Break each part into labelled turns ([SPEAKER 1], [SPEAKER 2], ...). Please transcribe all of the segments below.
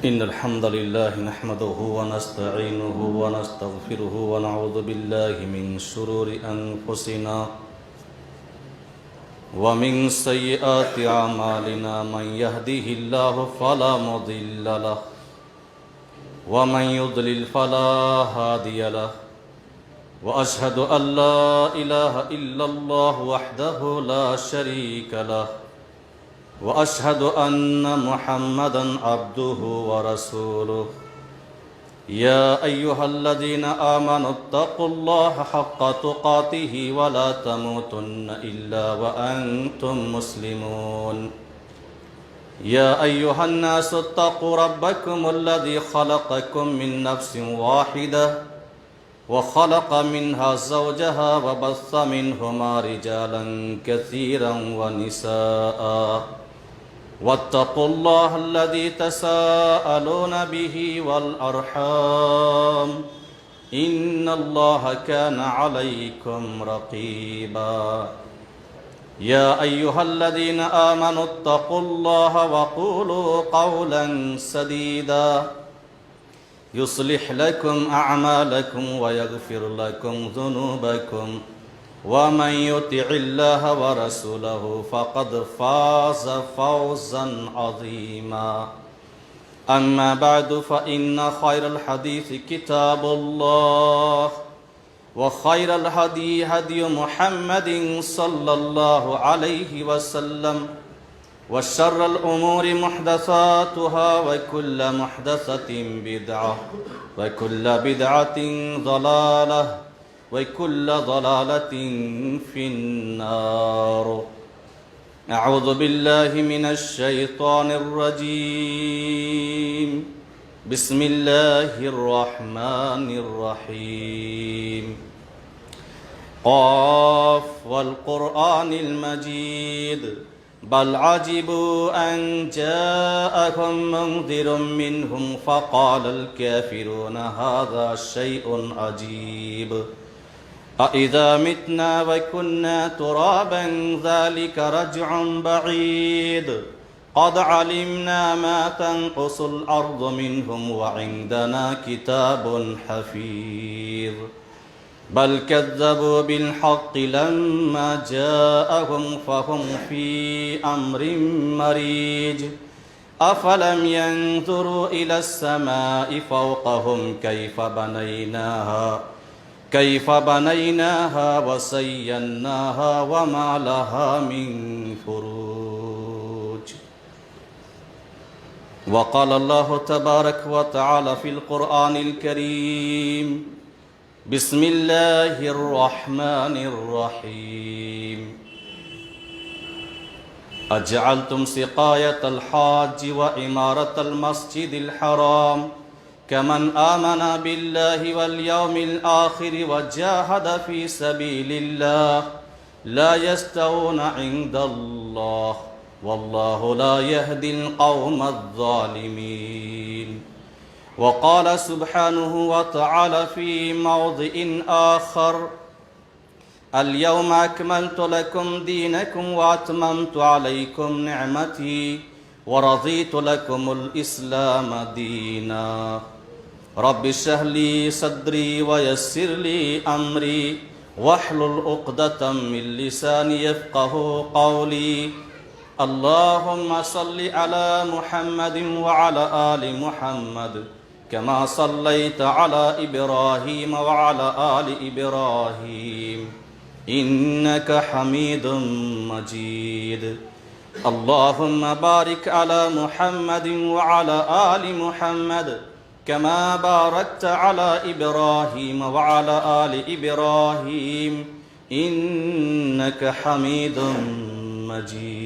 [SPEAKER 1] إن الحمد لله نحمده ونستعينه ونستغفره ونعوذ بالله من شرور أنفسنا ومن سيئات أعمالنا من يهده الله فلا مضل له ومن يضلل فلا هادي له وأشهد أن لا إله إلا الله وحده لا شريك له وأشهد أن محمدًا عبده ورسوله يا أيها الذين آمنوا اتقوا الله حق تقاته ولا تموتن إلا وأنتم مسلمون يا أيها الناس اتقوا ربكم الذي خلقكم من نفس واحدة وخلق منها زوجها وبث منهما رجالا كثيرا ونساء واتقوا الله الذي تساءلون به والأرحام إن الله كان عليكم رقيبا يا أيها الذين آمنوا اتقوا الله وقولوا قولا سديدا يصلح لكم أعمالكم ويغفر لكم ذنوبكم ومن يطع الله ورسوله فقد فاز فوزا عظيما أما بعد فإن خير الحديث كتاب الله وخير الهدي هدي محمد صلى الله عليه وسلم وشر الأمور محدثاتها وكل محدثة بدعة وكل بدعة ضلالة وكل ضلالة في النار أعوذ بالله من الشيطان الرجيم بسم الله الرحمن الرحيم قاف والقرآن المجيد بل عجبوا أن جاءهم منذر منهم فقال الكافرون هذا شيء عجيب أإذا متنا وكنا ترابا ذلك رجع بعيد قد علمنا ما تنقص الأرض منهم وعندنا كتاب حفيظ بل كذبوا بالحق لما جاءهم فهم في أمر مريج أفلم ينظروا إلى السماء فوقهم كيف بنيناها وزيناها وما لها من فروج وقال الله تبارك وتعالى في القرآن الكريم بسم الله الرحمن الرحيم أجعلتم سقاية الحاج وعمارة المسجد الحرام كمن آمن بالله واليوم الآخر وجاهد في سبيل الله لا يستوون عند الله والله لا يهدي القوم الظالمين وقال سبحانه وتعالى في موضع آخر اليوم أكملت لكم دينكم وأتممت عليكم نعمتي ورضيت لكم الإسلام دينا رب اشرح لي صدري ويسر لي أمري واحلل عقدة من لساني يفقه قولي اللهم صل على محمد وعلى آل محمد كما صليت على إبراهيم وعلى آل إبراهيم إنك حميد مجيد اللهم بارك على محمد وعلى آل محمد كما باركت على إبراهيم وعلى آل إبراهيم إنك حميد مجيد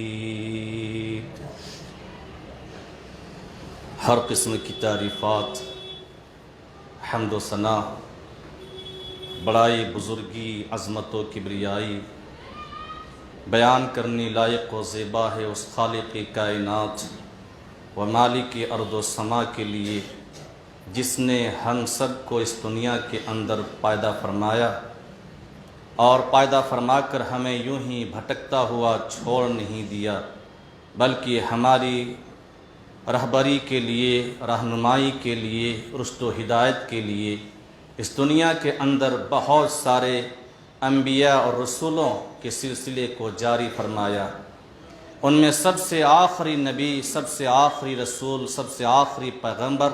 [SPEAKER 1] ہر قسم کی تعریفات حمد و ثنا بڑائی بزرگی عظمت و کبریائی بیان کرنے لائق و زیبا ہے اس خالق کائنات و مالک ارض و سما کے لیے جس نے ہم سب کو اس دنیا کے اندر پیدا فرمایا اور پیدا فرما کر ہمیں یوں ہی بھٹکتا ہوا چھوڑ نہیں دیا بلکہ ہماری رہبری کے لیے رہنمائی کے لیے رشد و ہدایت کے لیے اس دنیا کے اندر بہت سارے انبیاء اور رسولوں کے سلسلے کو جاری فرمایا ان میں سب سے آخری نبی سب سے آخری رسول سب سے آخری پیغمبر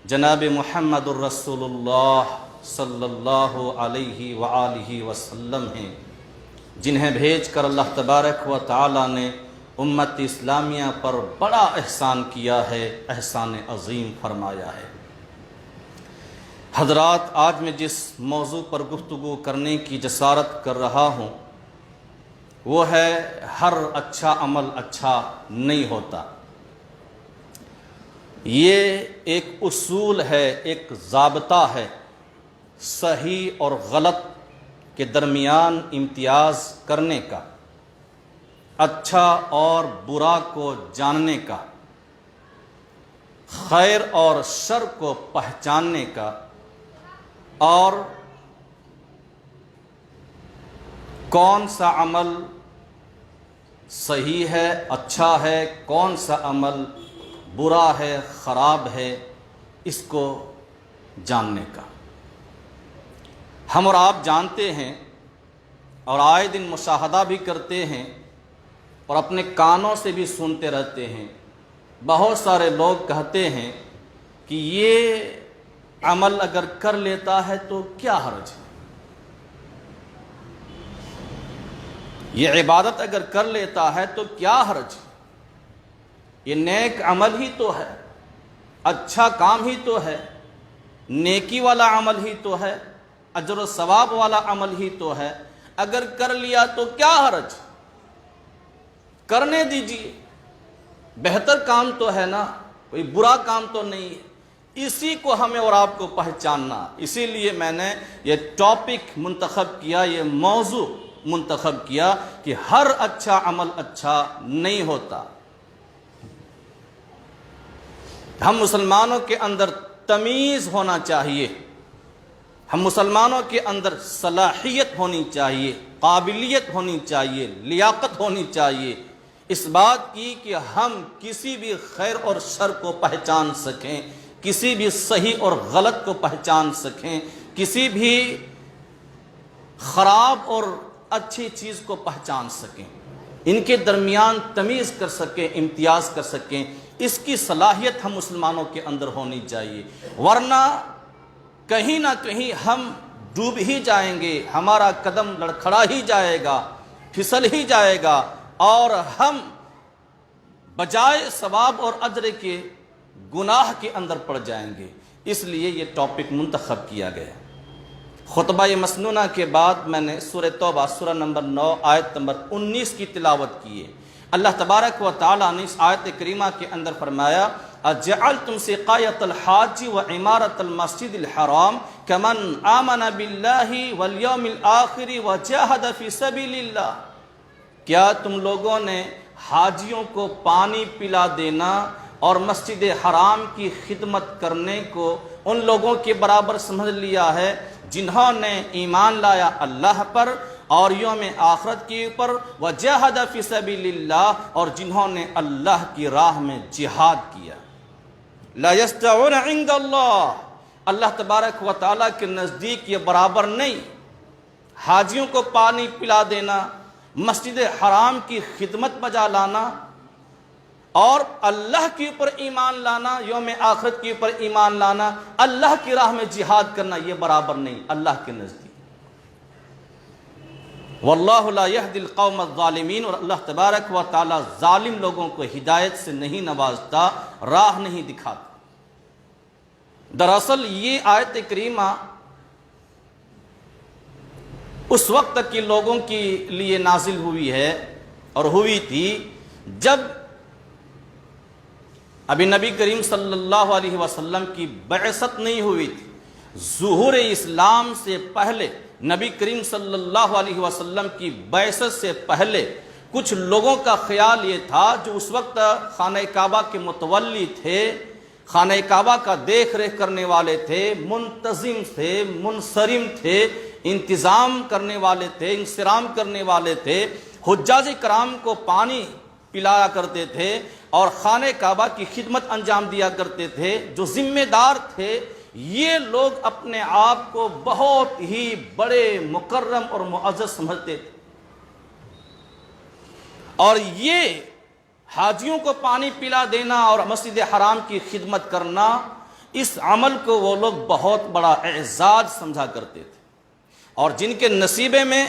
[SPEAKER 1] جناب محمد الرسول اللہ صلی اللہ علیہ وآلہ وسلم ہیں جنہیں بھیج کر اللہ تبارک و تعالی نے امت اسلامیہ پر بڑا احسان کیا ہے احسان عظیم فرمایا ہے حضرات آج میں جس موضوع پر گفتگو کرنے کی جسارت کر رہا ہوں وہ ہے ہر اچھا عمل اچھا نہیں ہوتا یہ ایک اصول ہے ایک ضابطہ ہے صحیح اور غلط کے درمیان امتیاز کرنے کا اچھا اور برا کو جاننے کا خیر اور شر کو پہچاننے کا اور کون سا عمل صحیح ہے، اچھا ہے، کون سا عمل برا ہے، خراب ہے، اس کو جاننے کا۔ ہم اور آپ جانتے ہیں اور آئے دن مشاہدہ بھی کرتے ہیں اور اپنے کانوں سے بھی سنتے رہتے ہیں، بہت سارے لوگ کہتے ہیں کہ یہ عمل اگر کر لیتا ہے تو کیا حرج ہے، یہ عبادت اگر کر لیتا ہے تو کیا حرج ہے، یہ نیک عمل ہی تو ہے، اچھا کام ہی تو ہے، نیکی والا عمل ہی تو ہے، اجر و ثواب والا عمل ہی تو ہے، اگر کر لیا تو کیا حرج، کرنے دیجیے، بہتر کام تو ہے نا، کوئی برا کام تو نہیں ہے۔ اسی کو ہمیں اور آپ کو پہچاننا، اسی لیے میں نے یہ ٹاپک منتخب کیا، یہ موضوع منتخب کیا کہ ہر اچھا عمل اچھا نہیں ہوتا۔ ہم مسلمانوں کے اندر تمیز ہونا چاہیے، ہم مسلمانوں کے اندر صلاحیت ہونی چاہیے، قابلیت ہونی چاہیے، لیاقت ہونی چاہیے اس بات کی کہ ہم کسی بھی خیر اور شر کو پہچان سکیں، کسی بھی صحیح اور غلط کو پہچان سکیں، کسی بھی خراب اور اچھی چیز کو پہچان سکیں، ان کے درمیان تمیز کر سکیں، امتیاز کر سکیں، اس کی صلاحیت ہم مسلمانوں کے اندر ہونی چاہیے، ورنہ کہیں نہ کہیں ہم ڈوب ہی جائیں گے، ہمارا قدم لڑکھڑا ہی جائے گا، پھسل ہی جائے گا، اور ہم بجائے ثواب اور اجر کے گناہ کے اندر پڑ جائیں گے۔ اس لیے یہ ٹاپک منتخب کیا گیا۔ خطبہ مسنونہ کے بعد میں نے سورہ توبہ سورہ نمبر 9 آیت نمبر 19 کی تلاوت کی ہے۔ اللہ تبارک و تعالیٰ نے اس آیت کریمہ کے اندر فرمایا اجعلتم سقایۃ الحاج وعمارۃ المسجد الحرام کمن آمن باللہ والیوم الآخر وجاہد فی سبیل اللہ، کیا تم لوگوں نے حاجیوں کو پانی پلا دینا اور مسجد حرام کی خدمت کرنے کو ان لوگوں کے برابر سمجھ لیا ہے جنہوں نے ایمان لایا اللہ پر اور یوم آخرت کے اوپر، وجاہد فی سبیل اللہ، اور جنہوں نے اللہ کی راہ میں جہاد کیا؟ لا یستوون عند اللہ، اللہ تبارک و تعالیٰ کے نزدیک یہ برابر نہیں۔ حاجیوں کو پانی پلا دینا، مسجد حرام کی خدمت بجا لانا اور اللہ کے اوپر ایمان لانا، یوم آخرت کے اوپر ایمان لانا، اللہ کی راہ میں جہاد کرنا، یہ برابر نہیں اللہ کے نزدیک۔ واللہ لا یہدی القوم الظالمین، اور اللہ تبارک و تعالی ظالم لوگوں کو ہدایت سے نہیں نوازتا، راہ نہیں دکھاتا۔ دراصل یہ آیت کریمہ اس وقت تک کے لوگوں کے لیے نازل ہوئی ہے اور ہوئی تھی جب ابھی نبی کریم صلی اللہ علیہ وسلم کی بعثت نہیں ہوئی تھی۔ ظہور اسلام سے پہلے، نبی کریم صلی اللہ علیہ وسلم کی بعثت سے پہلے کچھ لوگوں کا خیال یہ تھا جو اس وقت خانہ کعبہ کے متولی تھے، خانہ کعبہ کا دیکھ ریکھ کرنے والے تھے، منتظم تھے، منصرم تھے، انتظام کرنے والے تھے، انصرام کرنے والے تھے، حجاج کرام کو پانی پلایا کرتے تھے اور خانہ کعبہ کی خدمت انجام دیا کرتے تھے، جو ذمہ دار تھے، یہ لوگ اپنے آپ کو بہت ہی بڑے مکرم اور معزز سمجھتے تھے، اور یہ حاجیوں کو پانی پلا دینا اور مسجد حرام کی خدمت کرنا، اس عمل کو وہ لوگ بہت بڑا اعزاز سمجھا کرتے تھے، اور جن کے نصیبے میں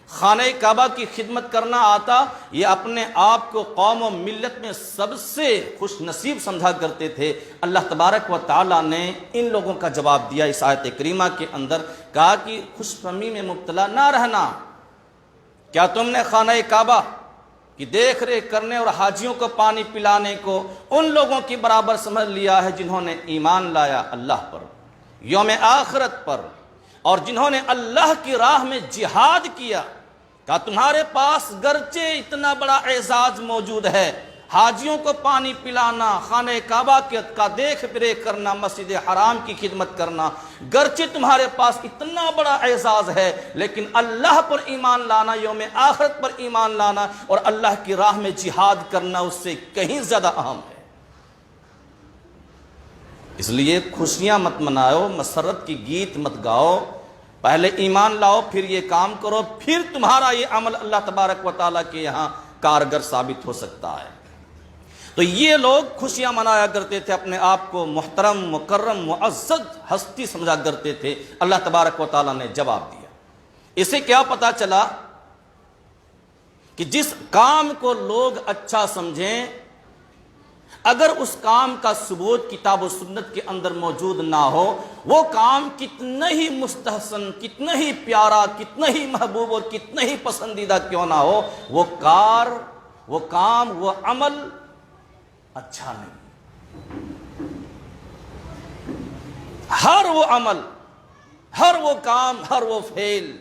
[SPEAKER 1] خانہ کعبہ کی خدمت کرنا آتا، یہ اپنے آپ کو قوم و ملت میں سب سے خوش نصیب سمجھا کرتے تھے۔ اللہ تبارک و تعالیٰ نے ان لوگوں کا جواب دیا اس آیت کریمہ کے اندر، کہا کہ خوش فہمی میں مبتلا نہ رہنا، کیا تم نے خانہ کعبہ کی دیکھ ریکھ کرنے اور حاجیوں کو پانی پلانے کو ان لوگوں کی برابر سمجھ لیا ہے جنہوں نے ایمان لایا اللہ پر، یوم آخرت پر، اور جنہوں نے اللہ کی راہ میں جہاد کیا؟ کہا تمہارے پاس گرچہ اتنا بڑا اعزاز موجود ہے، حاجیوں کو پانی پلانا، خانہ کعبہ کا دیکھ ریکھ کرنا، مسجد حرام کی خدمت کرنا، گرچہ تمہارے پاس اتنا بڑا اعزاز ہے لیکن اللہ پر ایمان لانا، یوم آخرت پر ایمان لانا اور اللہ کی راہ میں جہاد کرنا اس سے کہیں زیادہ اہم ہے۔ اس لیے خوشیاں مت مناؤ، مسرت کی گیت مت گاؤ، پہلے ایمان لاؤ، پھر یہ کام کرو، پھر تمہارا یہ عمل اللہ تبارک و تعالیٰ کے یہاں کارگر ثابت ہو سکتا ہے۔ تو یہ لوگ خوشیاں منایا کرتے تھے، اپنے آپ کو محترم، مکرم، معزز ہستی سمجھا کرتے تھے۔ اللہ تبارک و تعالیٰ نے جواب دیا۔ اسے کیا پتا چلا کہ جس کام کو لوگ اچھا سمجھیں، اگر اس کام کا ثبوت کتاب و سنت کے اندر موجود نہ ہو، وہ کام کتنا ہی مستحسن، کتنا ہی پیارا، کتنا ہی محبوب اور کتنا ہی پسندیدہ کیوں نہ ہو، وہ کام، وہ عمل اچھا نہیں۔ ہر وہ عمل، ہر وہ کام، ہر وہ فعل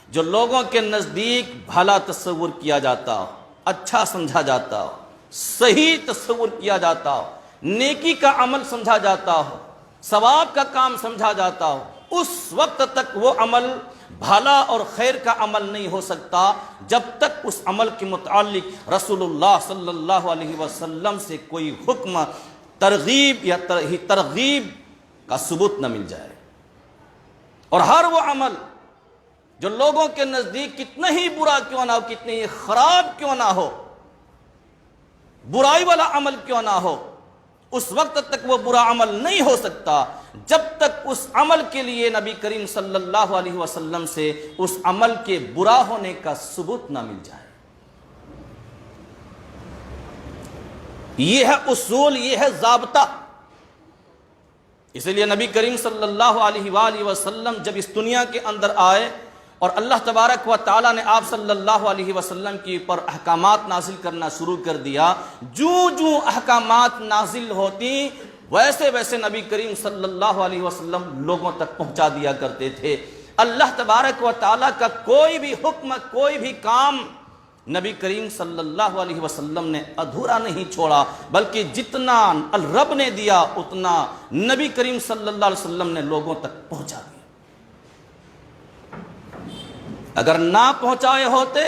[SPEAKER 1] جو لوگوں کے نزدیک بھلا تصور کیا جاتا ہو، اچھا سمجھا جاتا ہو، صحیح تصور کیا جاتا ہو، نیکی کا عمل سمجھا جاتا ہو، ثواب کا کام سمجھا جاتا ہو، اس وقت تک وہ عمل بھلا اور خیر کا عمل نہیں ہو سکتا جب تک اس عمل کے متعلق رسول اللہ صلی اللہ علیہ وسلم سے کوئی حکم، ترغیب یا ترغیب کا ثبوت نہ مل جائے۔ اور ہر وہ عمل جو لوگوں کے نزدیک کتنا ہی برا کیوں نہ ہو، کتنی ہی خراب کیوں نہ ہو، برائی والا عمل کیوں نہ ہو، اس وقت تک وہ برا عمل نہیں ہو سکتا جب تک اس عمل کے لیے نبی کریم صلی اللہ علیہ وسلم سے اس عمل کے برا ہونے کا ثبوت نہ مل جائے۔ یہ ہے اصول، یہ ہے ضابطہ۔ اس لیے نبی کریم صلی اللہ علیہ وآلہ وسلم جب اس دنیا کے اندر آئے اور اللہ تبارک و تعالیٰ نے آپ صلی اللہ علیہ وسلم کے اوپر احکامات نازل کرنا شروع کر دیا، جو احکامات نازل ہوتی ویسے ویسے نبی کریم صلی اللہ علیہ وسلم لوگوں تک پہنچا دیا کرتے تھے۔ اللہ تبارک و تعالیٰ کا کوئی بھی حکم، کوئی بھی کام نبی کریم صلی اللہ علیہ وسلم نے ادھورا نہیں چھوڑا، بلکہ جتنا رب نے دیا اتنا نبی کریم صلی اللہ علیہ وسلم نے لوگوں تک پہنچا دیا۔ اگر نہ پہنچائے ہوتے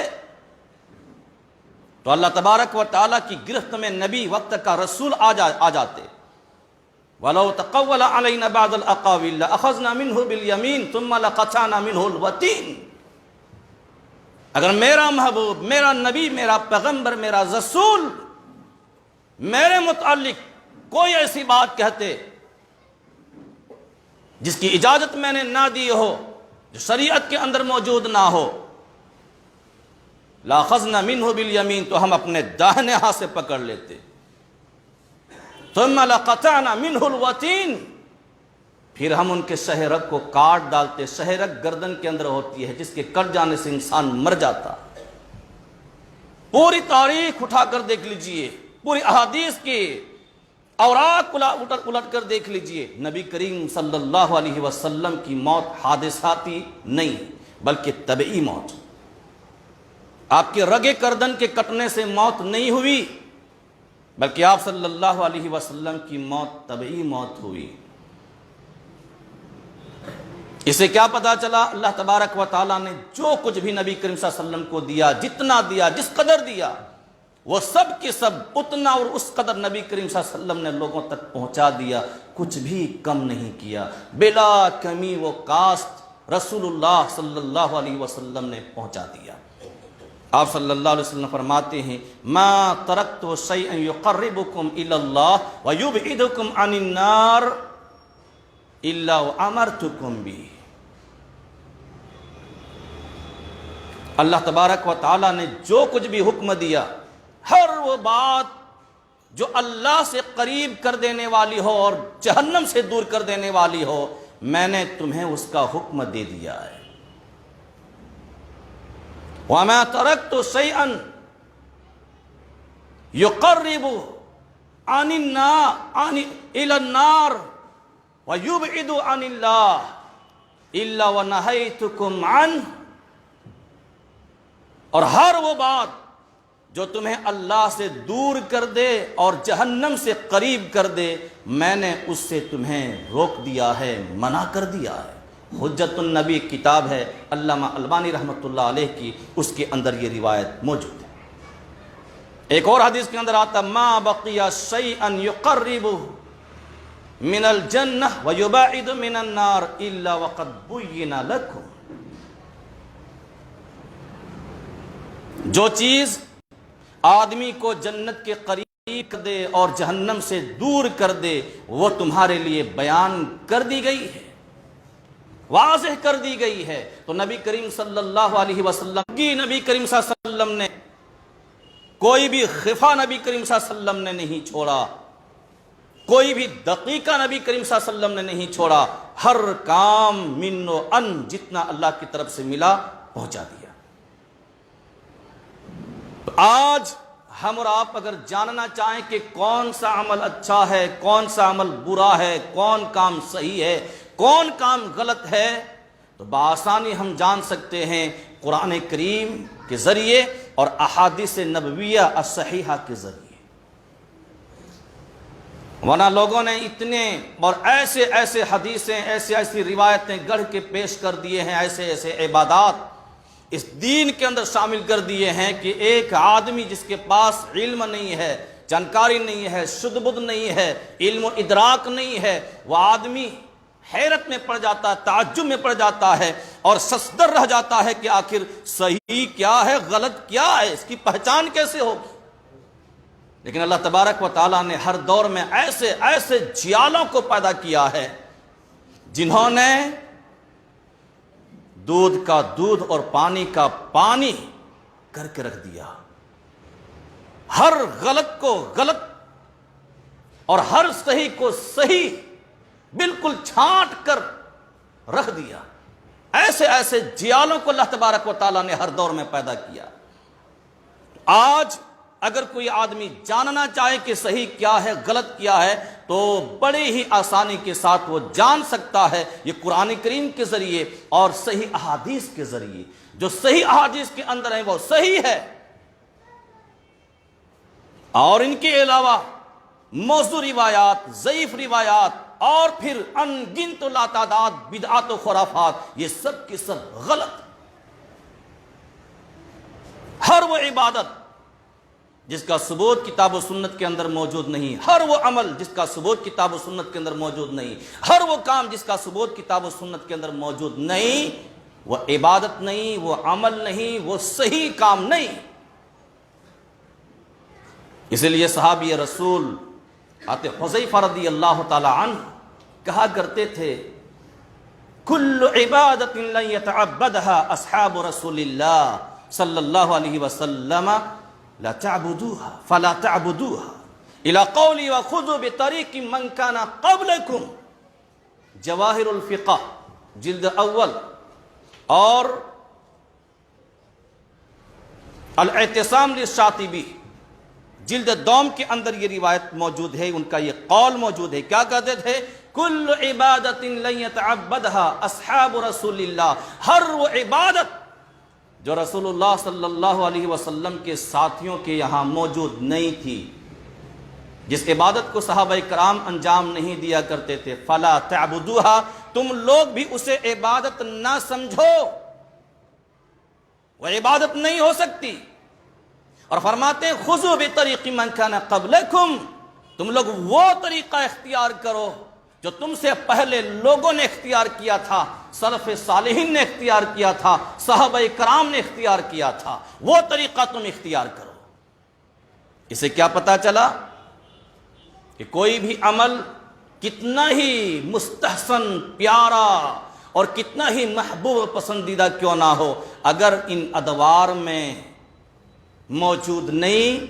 [SPEAKER 1] تو اللہ تبارک و تعالیٰ کی گرفت میں نبی وقت کا رسول آ جاتے۔ وَلَوْ تَقَوَّلَ عَلَيْنَا بَعْضَ الْأَقَاوِيلِ لَأَخَذْنَا مِنْهُ بِالْيَمِينِ ثُمَّ لَقَطَعْنَا مِنْهُ الْوَتِينَ۔ اگر میرا محبوب، میرا نبی، میرا پیغمبر، میرا رسول میرے متعلق کوئی ایسی بات کہتے جس کی اجازت میں نے نہ دی ہو، جو شریعت کے اندر موجود نہ ہو، لَأَخَذْنَا مِنْهُ بِالْيَمِينِ، تو ہم اپنے داہنے ہاتھ سے پکڑ لیتے۔ ثُمَّ لَقَطَعْنَا مِنْهُ الْوَتِينَ، پھر ہم ان کے سہ رگ کو کاٹ ڈالتے۔ سہ رگ گردن کے اندر ہوتی ہے، جس کے کٹ جانے سے انسان مر جاتا۔ پوری تاریخ اٹھا کر دیکھ لیجئے، پوری احادیث کی اوراق الٹ کر دیکھ لیجئے، نبی کریم صلی اللہ علیہ وسلم کی موت حادثاتی نہیں بلکہ طبعی موت۔ آپ کے رگ گردن کے کٹنے سے موت نہیں ہوئی بلکہ آپ صلی اللہ علیہ وسلم کی موت طبعی موت ہوئی۔ اسے کیا پتا چلا؟ اللہ تبارک و تعالیٰ نے جو کچھ بھی نبی کریم صلی اللہ علیہ وسلم کو دیا، جتنا دیا، جس قدر دیا، وہ سب کے سب اتنا اور اس قدر نبی کریم صلی اللہ علیہ وسلم نے لوگوں تک پہنچا دیا، کچھ بھی کم نہیں کیا، بلا کمی و کاست رسول اللہ صلی اللہ علیہ وسلم نے پہنچا دیا۔ آپ صلی اللہ علیہ وسلم فرماتے ہیں، ما ترکت شیئا یقربکم الی اللہ ویبعدکم عن النار الا وامرتکم بہ۔ اللہ تبارک و تعالیٰ نے جو کچھ بھی حکم دیا، ہر وہ بات جو اللہ سے قریب کر دینے والی ہو اور جہنم سے دور کر دینے والی ہو، میں نے تمہیں اس کا حکم دے دیا ہے۔ وَمَا تَرَكْتُ شَيْئًا يُقَرِّبُ عَنِ إِلَى النَّارِ وَيُبْعِدُ عَنِ اللَّهِ إِلَّا وَنَهَيْتُكُمْ عَنْهُ، اور ہر وہ بات جو تمہیں اللہ سے دور کر دے اور جہنم سے قریب کر دے، میں نے اس سے تمہیں روک دیا ہے، منع کر دیا ہے۔ حجت النبی کتاب ہے علامہ البانی رحمۃ اللہ علیہ کی، اس کے اندر یہ روایت موجود ہے۔ ایک اور حدیث کے اندر آتا ما بقی شیئا یقرب من الجنہ ویبعد من النار الا وقد بین لکم، جو چیز آدمی کو جنت کے قریب کر دے اور جہنم سے دور کر دے وہ تمہارے لیے بیان کر دی گئی ہے، واضح کر دی گئی ہے۔ تو نبی کریم صلی اللہ علیہ وسلم کی نبی کریم صلی اللہ علیہ وسلم نے کوئی بھی خفا نبی کریم صلی اللہ علیہ وسلم نے نہیں چھوڑا، کوئی بھی دقیقہ نبی کریم صلی اللہ علیہ وسلم نے نہیں چھوڑا، ہر کام من و ان جتنا اللہ کی طرف سے ملا پہنچا دیا۔ تو آج ہم اور آپ اگر جاننا چاہیں کہ کون سا عمل اچھا ہے، کون سا عمل برا ہے، کون کام صحیح ہے، کون کام غلط ہے، تو بآسانی ہم جان سکتے ہیں قرآن کریم کے ذریعے اور احادیث نبویہ الصحیحہ کے ذریعے۔ ورنہ لوگوں نے اتنے اور ایسے ایسے حدیثیں، ایسی روایتیں گڑھ کے پیش کر دیے ہیں، ایسے ایسے عبادات اس دین کے اندر شامل کر دیے ہیں کہ ایک آدمی جس کے پاس علم نہیں ہے، جانکاری نہیں ہے، شدھ بدھ نہیں ہے، علم و ادراک نہیں ہے، وہ آدمی حیرت میں پڑ جاتا ہے، تعجب میں پڑ جاتا ہے اور سصدر رہ جاتا ہے کہ آخر صحیح کیا ہے، غلط کیا ہے، اس کی پہچان کیسے ہوگی۔ لیکن اللہ تبارک و تعالیٰ نے ہر دور میں ایسے ایسے جیالوں کو پیدا کیا ہے جنہوں نے دودھ کا دودھ اور پانی کا پانی کر کے رکھ دیا، ہر غلط کو غلط اور ہر صحیح کو صحیح بالکل چھانٹ کر رکھ دیا۔ ایسے ایسے جیالوں کو اللہ تبارک و تعالیٰ نے ہر دور میں پیدا کیا۔ آج اگر کوئی آدمی جاننا چاہے کہ صحیح کیا ہے، غلط کیا ہے، تو بڑی ہی آسانی کے ساتھ وہ جان سکتا ہے، یہ قرآن کریم کے ذریعے اور صحیح احادیث کے ذریعے۔ جو صحیح احادیث کے اندر ہیں وہ صحیح ہے، اور ان کے علاوہ موضوع روایات، ضعیف روایات اور پھر ان گنت لا تعداد بدعات و خرافات، یہ سب کی سب غلط۔ ہر وہ عبادت جس کا ثبوت کتاب و سنت کے اندر موجود نہیں، ہر وہ عمل جس کا ثبوت کتاب و سنت کے اندر موجود نہیں، ہر وہ کام جس کا ثبوت کتاب و سنت کے اندر موجود نہیں، وہ عبادت نہیں، وہ عمل نہیں، وہ صحیح کام نہیں۔ اسی لیے صحابی رسول حذیفہ رضی اللہ تعالی عنہ کہا کرتے تھے کل عبادت لن يتعبدها اصحاب رسول اللہ صلی اللہ علیہ وسلم لا تعبدوها فلا تعبدوها الى قولی وخذوا بطریق من كان قبلكم، جواہر الفقہ جلد اول اور الاعتصام للشاطبی جلد دوم کے اندر یہ روایت موجود ہے، ان کا یہ قول موجود ہے۔ کیا کہتے تھے؟ کل عبادت لن يتعبدها اصحاب رسول اللہ، ہر وہ عبادت جو رسول اللہ صلی اللہ علیہ وسلم کے ساتھیوں کے یہاں موجود نہیں تھی، جس عبادت کو صحابہ کرام انجام نہیں دیا کرتے تھے، فلا تعبدوها، تم لوگ بھی اسے عبادت نہ سمجھو، وہ عبادت نہیں ہو سکتی۔ اور فرماتے ہیں خذوا بطریق من کان قبلکم، تم لوگ وہ طریقہ اختیار کرو جو تم سے پہلے لوگوں نے اختیار کیا تھا، سلف صالحین نے اختیار کیا تھا، صحابہ کرام نے اختیار کیا تھا، وہ طریقہ تم اختیار کرو۔ اسے کیا پتا چلا کہ کوئی بھی عمل کتنا ہی مستحسن، پیارا اور کتنا ہی محبوب پسندیدہ کیوں نہ ہو، اگر ان ادوار میں موجود نہیں،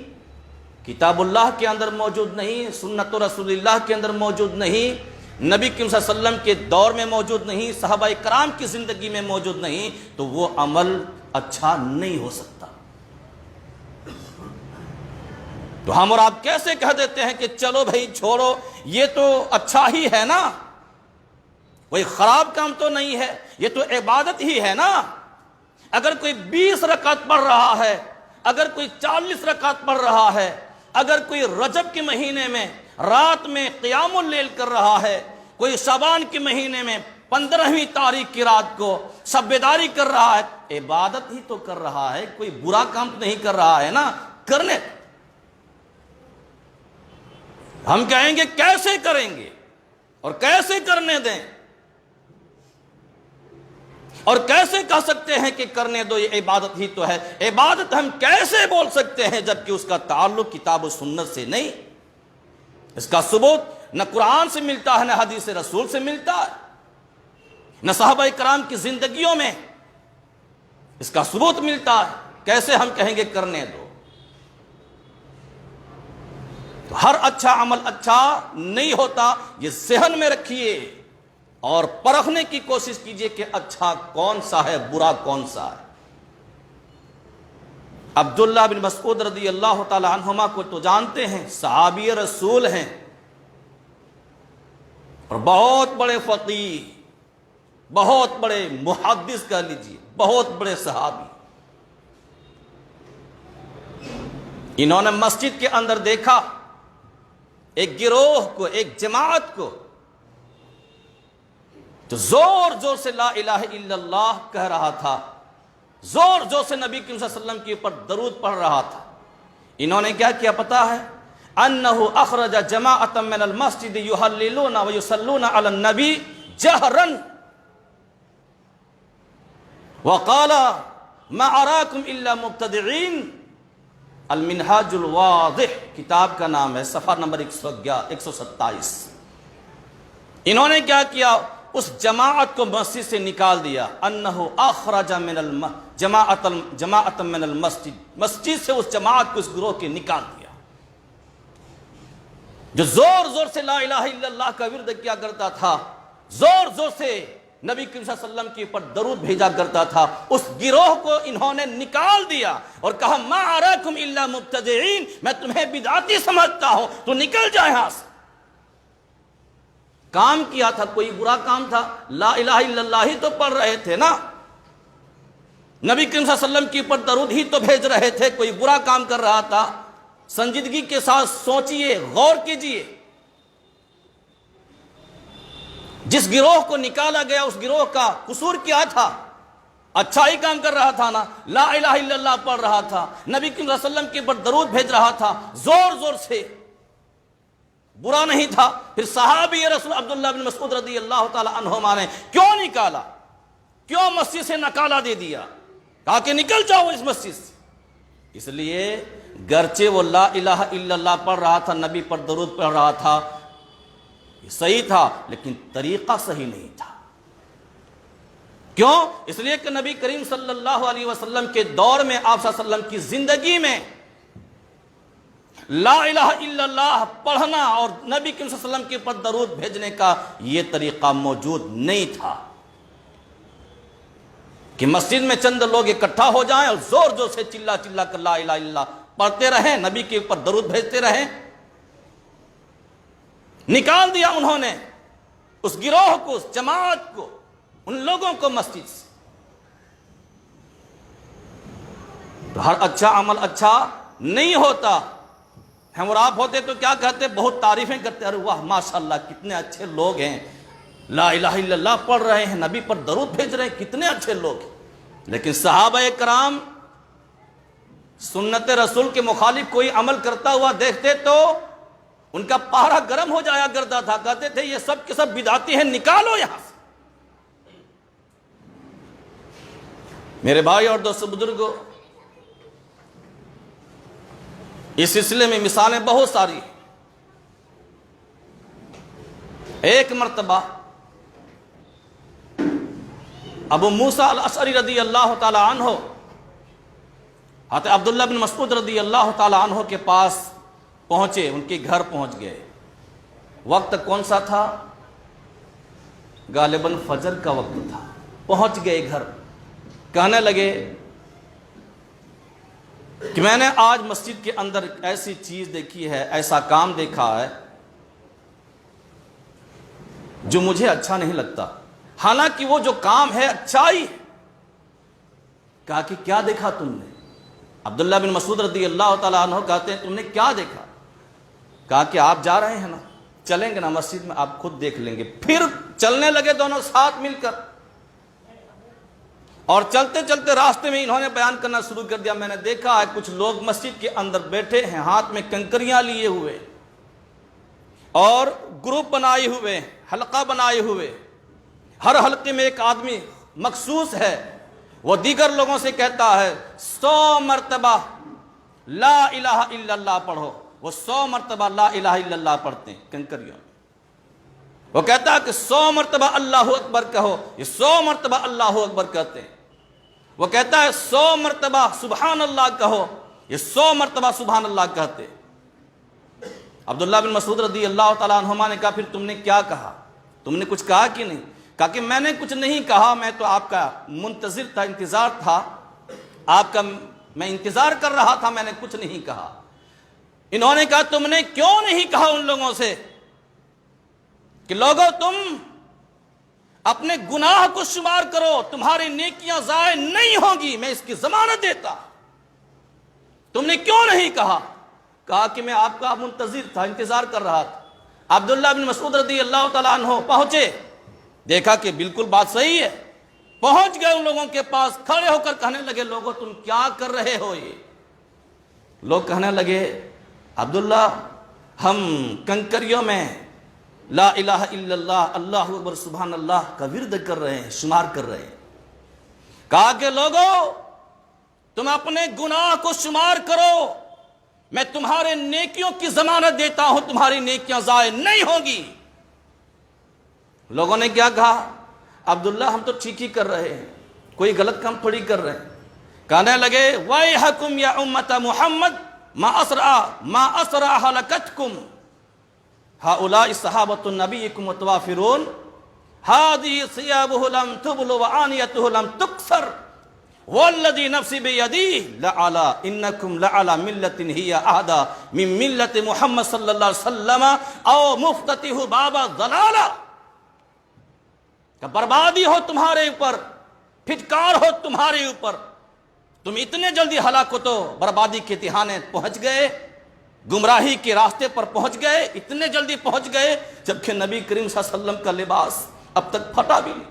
[SPEAKER 1] کتاب اللہ کے اندر موجود نہیں، سنت رسول اللہ کے اندر موجود نہیں، نبی کریم صلی اللہ علیہ وسلم کے دور میں موجود نہیں، صحابہ کرام کی زندگی میں موجود نہیں، تو وہ عمل اچھا نہیں ہو سکتا۔ تو ہم اور آپ کیسے کہہ دیتے ہیں کہ چلو بھائی چھوڑو، یہ تو اچھا ہی ہے نا، کوئی خراب کام تو نہیں ہے، یہ تو عبادت ہی ہے نا۔ اگر کوئی 20 رکعت پڑھ رہا ہے، اگر کوئی 40 رکعت پڑھ رہا ہے، اگر کوئی رجب کے مہینے میں رات میں قیام اللیل کر رہا ہے، کوئی شعبان کے مہینے میں 15ویں تاریخ کی رات کو شب بیداری کر رہا ہے، عبادت ہی تو کر رہا ہے، کوئی برا کام تو نہیں کر رہا ہے نا، کرنے۔ ہم کہیں گے کیسے کریں گے اور کیسے کرنے دیں، اور کیسے کہہ سکتے ہیں کہ کرنے دو، یہ عبادت ہی تو ہے۔ عبادت ہم کیسے بول سکتے ہیں جبکہ اس کا تعلق کتاب و سنت سے نہیں، اس کا ثبوت نہ قرآن سے ملتا ہے، نہ حدیث رسول سے ملتا ہے، نہ صحابہ کرام کی زندگیوں میں اس کا ثبوت ملتا ہے، کیسے ہم کہیں گے کرنے دو؟ تو ہر اچھا عمل اچھا نہیں ہوتا، یہ ذہن میں رکھیے اور پرکھنے کی کوشش کیجئے کہ اچھا کون سا ہے، برا کون سا ہے۔ عبداللہ بن مسعود رضی اللہ تعالی عنہما کو تو جانتے ہیں، صحابی رسول ہیں اور بہت بڑے فقیہ، بہت بڑے محدث کہہ لیجیے، بہت بڑے صحابی۔ انہوں نے مسجد کے اندر دیکھا ایک گروہ کو، ایک جماعت کو جو زور زور سے لا الہ الا اللہ کہہ رہا تھا، زور زور سے نبی کریم صلی اللہ علیہ وسلم کے اوپر درود پڑھ رہا تھا۔ انہوں نے کیا کیا پتا ہے؟ انہ اخرج جماعۃ من المسجد یحللون ویصلون علی النبی جہرا وقال ما اراکم الا مبتدعین۔ المنہاج الواضح کتاب کا نام ہے، صفحہ نمبر 127۔ انہوں نے کیا کیا؟ اس جماعت کو مسجد سے نکال دیا۔ انہ اخرج من جماعت من المسجد، مسجد سے اس جماعت کو، اس گروہ کے نکال دیا جو زور زور سے لا الہ الا اللہ کا ورد کیا کرتا تھا، زور زور سے نبی کریم صلی اللہ علیہ وسلم کے اوپر درود بھیجا کرتا تھا۔ اس گروہ کو انہوں نے نکال دیا اور کہا ما اراکم الا مبتدعین، میں تمہیں بدعتی سمجھتا ہوں، تو نکل جائے یہاں سے۔ کام کیا تھا، کوئی برا کام تھا؟ لا الہ الا اللہ ہی تو پڑھ رہے تھے نا، نبی کریم صلی اللہ علیہ وسلم کے اوپر درود ہی تو بھیج رہے تھے، کوئی برا کام کر رہا تھا؟ سنجیدگی کے ساتھ سوچئے، غور کیجئے۔ جس گروہ کو نکالا گیا اس گروہ کا قصور کیا تھا؟ اچھا ہی کام کر رہا تھا نا، لا الہ الا اللہ پڑھ رہا تھا، نبی کریم صلی اللہ علیہ وسلم کے اوپر درود بھیج رہا تھا زور زور سے، برا نہیں تھا۔ پھر صحابی رسول عبداللہ بن مسعود رضی اللہ تعالی عنہما نے کیوں نکالا، کیوں مسجد سے نکالا دے دیا، کہا کہ نکل جاؤ اس مسجد سے؟ اس لیے گرچہ وہ لا الہ الا اللہ پڑھ رہا تھا، نبی پر درود پڑھ رہا تھا، یہ صحیح تھا، لیکن طریقہ صحیح نہیں تھا۔ کیوں؟ اس لیے کہ نبی کریم صلی اللہ علیہ وسلم کے دور میں، آپ صلی اللہ علیہ وسلم کی زندگی میں لا الہ الا اللہ پڑھنا اور نبی کریم صلی اللہ علیہ وسلم کے اوپر درود بھیجنے کا یہ طریقہ موجود نہیں تھا کہ مسجد میں چند لوگ اکٹھا ہو جائیں اور زور زور سے چلا چلا کر لا الہ الا اللہ پڑھتے رہیں، نبی کے اوپر درود بھیجتے رہیں۔ نکال دیا انہوں نے اس گروہ کو، اس جماعت کو، ان لوگوں کو مسجد سے۔ تو ہر اچھا عمل اچھا نہیں ہوتا۔ ہم اور آپ ہوتے تو کیا کہتے؟ بہت تعریفیں کرتے، ارے واہ ماشاءاللہ کتنے اچھے لوگ ہیں، لا الہ الا اللہ پڑھ رہے ہیں، نبی پر درود بھیج رہے ہیں، کتنے اچھے لوگ ہیں۔ لیکن صحابہ کرام سنت رسول کے مخالف کوئی عمل کرتا ہوا دیکھتے تو ان کا پارا گرم ہو جایا کرتا تھا، کہتے تھے یہ سب کے سب بدعتی ہیں، نکالو یہاں سے۔ میرے بھائی اور دوستو بزرگوں، اس سلسلے میں مثالیں بہت ساری ہیں۔ ایک مرتبہ ابو موسیٰ الاشعری رضی اللہ تعالی عنہ حضرت عبداللہ بن مسعود رضی اللہ تعالی عنہ کے پاس پہنچے، ان کے گھر پہنچ گئے۔ وقت کون سا تھا؟ غالباً فجر کا وقت تھا۔ پہنچ گئے گھر، کہنے لگے کہ میں نے آج مسجد کے اندر ایسی چیز دیکھی ہے، ایسا کام دیکھا ہے جو مجھے اچھا نہیں لگتا، حالانکہ وہ جو کام ہے اچھائی ہے۔ کہا کہ کیا دیکھا تم نے؟ عبداللہ بن مسعود رضی اللہ تعالیٰ عنہ کہتے ہیں تم نے کیا دیکھا؟ کہا کہ آپ جا رہے ہیں نا، چلیں گے نا مسجد میں، آپ خود دیکھ لیں گے۔ پھر چلنے لگے دونوں ساتھ مل کر، اور چلتے چلتے راستے میں انہوں نے بیان کرنا شروع کر دیا، میں نے دیکھا ہے کچھ لوگ مسجد کے اندر بیٹھے ہیں، ہاتھ میں کنکریاں لیے ہوئے اور گروپ بنائے ہوئے، حلقہ بنائے ہوئے، ہر حلقے میں ایک آدمی مخصوص ہے، وہ دیگر لوگوں سے کہتا ہے 100 مرتبہ لا الہ الا اللہ پڑھو، وہ 100 مرتبہ لا الہ الا اللہ پڑھتے ہیں کنکریوں میں۔ وہ کہتا ہے کہ 100 مرتبہ اللہ اکبر کہو، یہ 100 مرتبہ اللہ اکبر کہتے ہیں۔ وہ کہتا ہے 100 مرتبہ سبحان اللہ کہو، یہ 100 مرتبہ سبحان اللہ کہتے ہیں۔ عبداللہ بن مسعود رضی اللہ تعالیٰ عنہما نے کہا پھر تم نے کیا کہا؟ تم نے کچھ کہا کہ نہیں؟ کہا کہ میں نے کچھ نہیں کہا، میں تو آپ کا منتظر تھا، انتظار تھا آپ کا، میں انتظار کر رہا تھا، میں نے کچھ نہیں کہا۔ انہوں نے کہا تم نے کیوں نہیں کہا ان لوگوں سے کہ لوگوں تم اپنے گناہ کو شمار کرو، تمہاری نیکیاں ضائع نہیں ہوں گی، میں اس کی ضمانت دیتا۔ تم نے کیوں نہیں کہا؟ کہا کہ میں آپ کا منتظر تھا، انتظار کر رہا تھا۔ عبداللہ بن مسعود رضی اللہ تعالیٰ عنہ پہنچے، دیکھا کہ بالکل بات صحیح ہے، پہنچ گئے ان لوگوں کے پاس، کھڑے ہو کر کہنے لگے لوگوں تم کیا کر رہے ہو؟ یہ لوگ کہنے لگے عبداللہ ہم کنکریوں میں لا الہ الا اللہ اللہ اکبر سبحان اللہ کا ورد کر رہے ہیں، شمار کر رہے ہیں۔ کہا کہ لوگوں تم اپنے گناہ کو شمار کرو، میں تمہارے نیکیوں کی ضمانت دیتا ہوں، تمہاری نیکیاں ضائع نہیں ہوں گی۔ لوگوں نے کیا کہا؟ عبداللہ ہم تو ٹھیک ہی کر رہے ہیں، کوئی غلط کام تھوڑی کر رہے ہیں۔ کہنے لگے وَيْحَكُمْ يَا أُمَّةَ مُحَمَّدْ مَا أَسْرَعَ هَلَكَتْكُمْ هَؤُلَاءِ صَحَابَةُ النَّبِيِّكُمْ مُتَوَافِرُونَ هَذِهِ ثِيَابُهُ لَمْ تُبْلُ وَعَانِيَتُهُ لَمْ تُكْسَرْ وَالَّذِي نَفْسِي بِيَدِهِ لَعَلَىٰ إِنَّكُمْ لَعَلَىٰ مِلَّةٍ هِيَ أَهْدَىٰ مِن مِلَّةِ محمد صلی اللہ علیہ وسلم أَوْ مُفْتَتِحُ بَابَ الضَّلَالَةِ، کہ بربادی ہو تمہارے اوپر، پھٹکار ہو تمہارے اوپر، تم اتنے جلدی ہلاکت و بربادی کے تہانے پہنچ گئے، گمراہی کے راستے پر پہنچ گئے، اتنے جلدی پہنچ گئے جبکہ نبی کریم صلی اللہ علیہ وسلم کا لباس اب تک پھٹا بھی نہیں،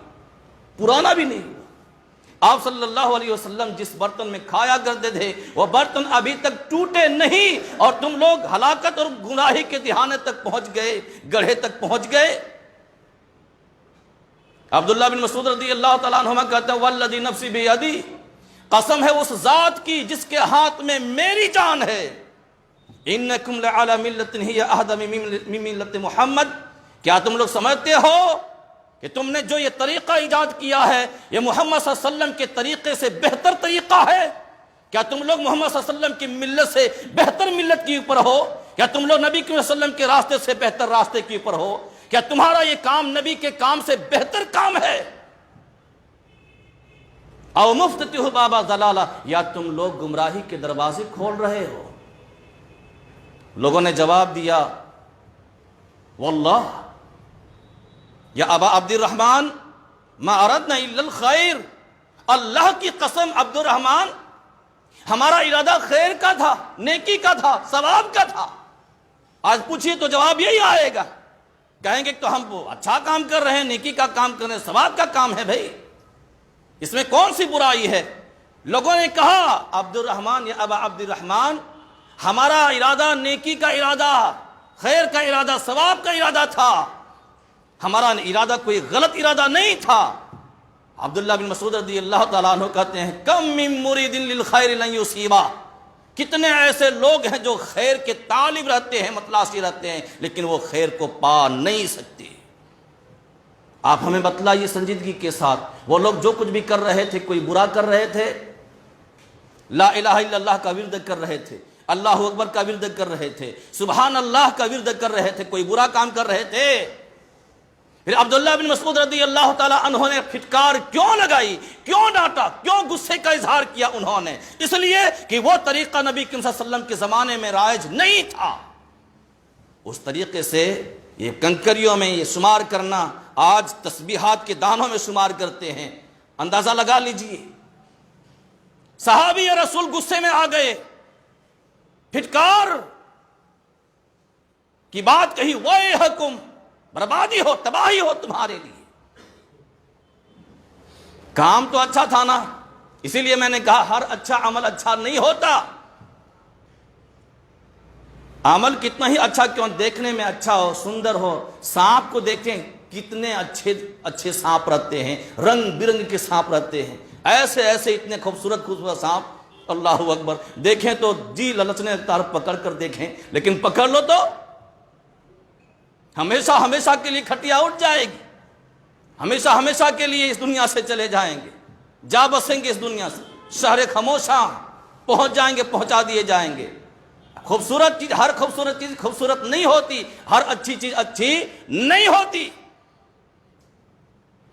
[SPEAKER 1] پرانا بھی نہیں ہوا۔ آپ صلی اللہ علیہ وسلم جس برتن میں کھایا کرتے تھے وہ برتن ابھی تک ٹوٹے نہیں، اور تم لوگ ہلاکت اور گمراہی کے تہانے تک پہنچ گئے، گڑھے تک پہنچ گئے۔ عبداللہ بن مسعود رضی اللہ تعالیٰ عنہ کہتے ہیں والذی نفسی بیدی، قسم ہے اس ذات کی جس کے ہاتھ میں میری جان ہے، انکم لعلی ملۃ ہی اہدی من ملۃ محمد، کیا تم لوگ سمجھتے ہو کہ تم نے جو یہ طریقہ ایجاد کیا ہے یہ محمد صلی اللہ علیہ وسلم کے طریقے سے بہتر طریقہ ہے؟ کیا تم لوگ محمد صلی اللہ علیہ وسلم کی ملت سے بہتر ملت کے اوپر ہو؟ کیا تم لوگ نبی صلی اللہ علیہ وسلم کے راستے سے بہتر راستے کے اوپر ہو؟ کیا تمہارا یہ کام نبی کے کام سے بہتر کام ہے؟ او مفتتح باب ضلالہ، یا تم لوگ گمراہی کے دروازے کھول رہے ہو؟ لوگوں نے جواب دیا واللہ یا ابا عبد الرحمن ما اردنا الا الخیر، اللہ کی قسم عبد الرحمن ہمارا ارادہ خیر کا تھا، نیکی کا تھا، ثواب کا تھا۔ آج پوچھیے تو جواب یہی آئے گا، کہیں گے تو ہم اچھا کام کر رہے ہیں، نیکی کا کام کر رہے ہیں، ثواب کا کام ہے بھائی، اس میں کون سی برائی ہے؟ لوگوں نے کہا عبد الرحمن یا ابا عبد الرحمن ہمارا ارادہ نیکی کا ارادہ، خیر کا ارادہ، ثواب کا ارادہ تھا، ہمارا ارادہ کوئی غلط ارادہ نہیں تھا۔ عبداللہ بن مسعود رضی اللہ تعالیٰ عنہ کہتے ہیں کم من مرید للخیر لن یصیبا، کتنے ایسے لوگ ہیں جو خیر کے طالب رہتے ہیں، متلاش رہتے ہیں، لیکن وہ خیر کو پا نہیں سکتے۔ آپ ہمیں بتلائیے سنجیدگی کے ساتھ، وہ لوگ جو کچھ بھی کر رہے تھے، کوئی برا کر رہے تھے، لا الہ الا اللہ کا ورد کر رہے تھے، اللہ اکبر کا ورد کر رہے تھے، سبحان اللہ کا ورد کر رہے تھے، کوئی برا کام کر رہے تھے؟ پھر عبداللہ بن مسعود رضی اللہ تعالیٰ عنہ نے پھٹکار کیوں لگائی، کیوں ڈانٹا، کیوں غصے کا اظہار کیا انہوں نے؟ اس لیے کہ وہ طریقہ نبی صلی اللہ علیہ وسلم کے زمانے میں رائج نہیں تھا۔ اس طریقے سے یہ کنکریوں میں یہ شمار کرنا، آج تسبیحات کے دانوں میں شمار کرتے ہیں، اندازہ لگا لیجئے صحابی رسول غصے میں آ گئے، پھٹکار کی بات کہی، ویحکم، بربادی ہو، تباہی ہو تمہارے لیے۔ کام تو اچھا تھا نا، اسی لیے میں نے کہا ہر اچھا عمل اچھا نہیں ہوتا۔ عمل کتنا ہی اچھا کیوں، دیکھنے میں اچھا ہو، سندر ہو، سانپ کو دیکھیں کتنے اچھے اچھے سانپ رہتے ہیں، رنگ برنگ کے سانپ رہتے ہیں، ایسے ایسے اتنے خوبصورت خوبصورت سانپ، اللہ اکبر، دیکھیں تو جی للچنے طرف پکڑ کر دیکھیں، لیکن پکڑ لو تو ہمیشہ ہمیشہ کے لیے کھٹیا اٹھ جائے گی، ہمیشہ ہمیشہ کے لیے اس دنیا سے چلے جائیں گے، جا بسیں گے اس دنیا سے، شہر خاموشاں پہنچ جائیں گے، پہنچا دیے جائیں گے۔ خوبصورت چیز، ہر خوبصورت چیز خوبصورت نہیں ہوتی، ہر اچھی چیز اچھی نہیں ہوتی،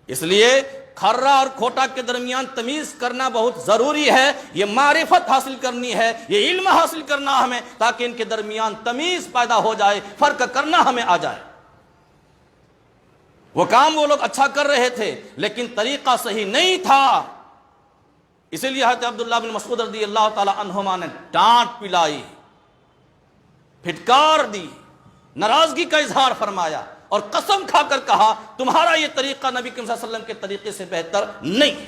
[SPEAKER 1] اس لیے کھرا اور کھوٹا کے درمیان تمیز کرنا بہت ضروری ہے۔ یہ معرفت حاصل کرنی ہے، یہ علم حاصل کرنا ہمیں، تاکہ ان کے درمیان تمیز پیدا ہو جائے، فرق کرنا ہمیں آ جائے۔ وہ کام وہ لوگ اچھا کر رہے تھے لیکن طریقہ صحیح نہیں تھا، اسی لیے حضرت عبداللہ بن مسعود رضی اللہ تعالی عنہما نے ڈانٹ پلائی، پھٹکار دی، ناراضگی کا اظہار فرمایا اور قسم کھا کر کہا تمہارا یہ طریقہ نبی کریم صلی اللہ علیہ وسلم کے طریقے سے بہتر نہیں ہے،